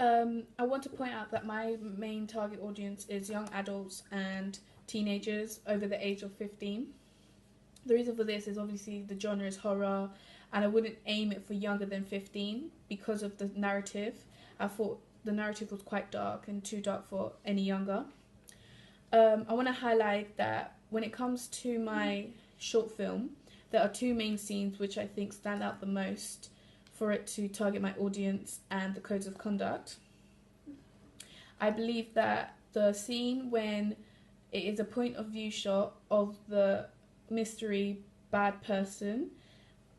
I want to point out that my main target audience is young adults and teenagers over the age of 15. The reason for this is obviously the genre is horror, and I wouldn't aim it for younger than 15 because of the narrative. I thought the narrative was quite dark and too dark for any younger. I want to highlight that when it comes to my short film, there are two main scenes which I think stand out the most for it to target my audience and the codes of conduct. I believe that the scene when it is a point of view shot of the mystery bad person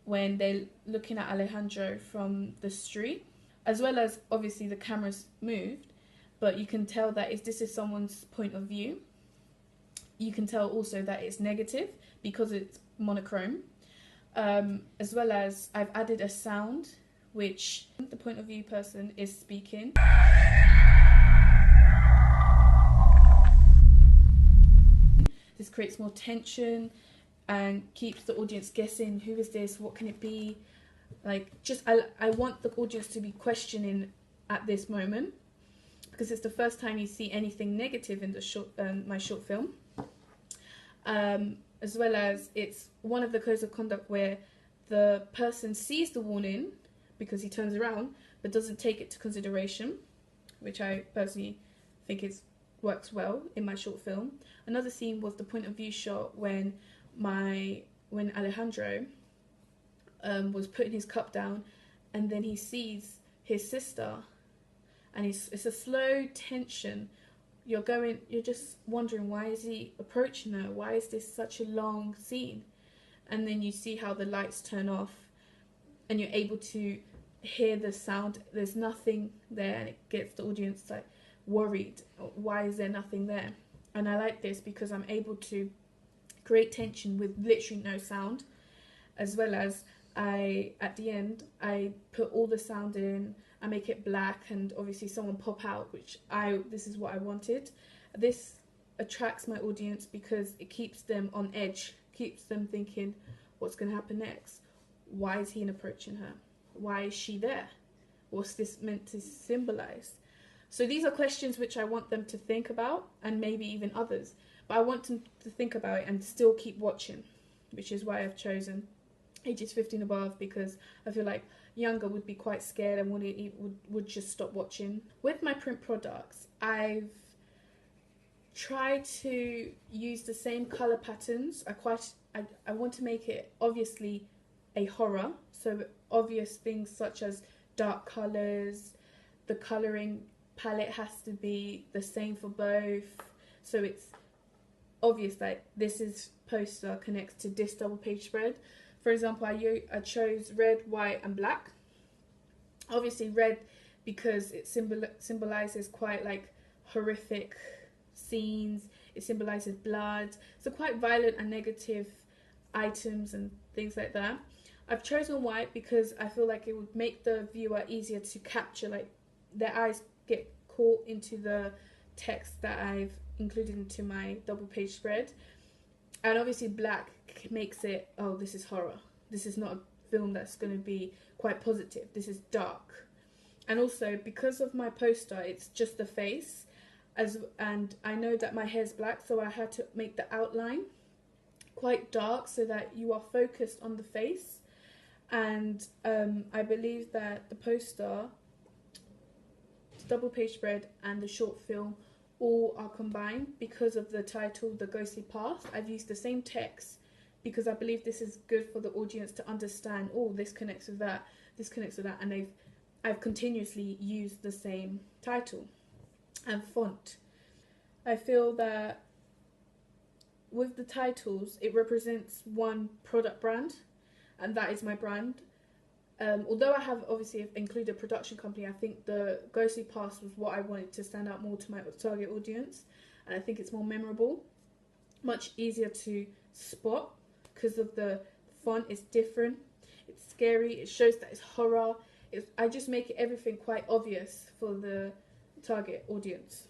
when they're looking at Alejandro from the street, as well as obviously the camera's moved, but you can tell that if this is someone's point of view. You can tell also that it's negative because it's monochrome, as well as I've added a sound which the point of view person is speaking. This creates more tension and keeps the audience guessing, who is this, what can it be? Like, just I want the audience to be questioning at this moment, because it's the first time you see anything negative in the my short film. As well as it's one of the codes of conduct where the person sees the warning because he turns around but doesn't take it to consideration, which I personally think works well in my short film. Another scene was the point of view shot when Alejandro was putting his cup down, and then he sees his sister, and it's a slow tension. You're just wondering, why is he approaching her? Why is this such a long scene? And then you see how the lights turn off and you're able to hear the sound. There's nothing there, and it gets the audience like worried. Why is there nothing there? And I like this because I'm able to create tension with literally no sound, as well as at the end I put all the sound in. I make it black, and obviously someone pop out, which this is what I wanted. This attracts my audience because it keeps them on edge, keeps them thinking, what's going to happen next? Why is he approaching her? Why is she there? What's this meant to symbolize? So these are questions which I want them to think about, and maybe even others. But I want them to think about it and still keep watching, which is why I've chosen ages 15 above, because I feel like younger would be quite scared and would just stop watching. With my print products, I've tried to use the same color patterns. I want to make it obviously a horror, so obvious things such as dark colors. The coloring palette has to be the same for both, so it's obvious that this poster connects to this double page spread. For example, I chose red, white and black. Obviously red because it symbolizes quite like horrific scenes. It symbolizes blood. So quite violent and negative items and things like that. I've chosen white because I feel like it would make the viewer easier to capture, like their eyes get caught into the text that I've included into my double page spread. And obviously black makes it, oh, this is horror. This is not a film that's going to be quite positive. This is dark. And also, because of my poster, it's just the face. And I know that my hair's black, so I had to make the outline quite dark so that you are focused on the face. And I believe that the poster, the double page spread and the short film all are combined because of the title, The Ghostly Path. I've used the same text because I believe this is good for the audience to understand, oh, this connects with that, this connects with that, and I've continuously used the same title and font. I feel that with the titles, it represents one product brand, and that is my brand. Although I have obviously included a production company, I think the Ghostly Path was what I wanted to stand out more to my target audience, and I think it's more memorable, much easier to spot because of the font is different, it's scary, it shows that it's horror. I just make everything quite obvious for the target audience.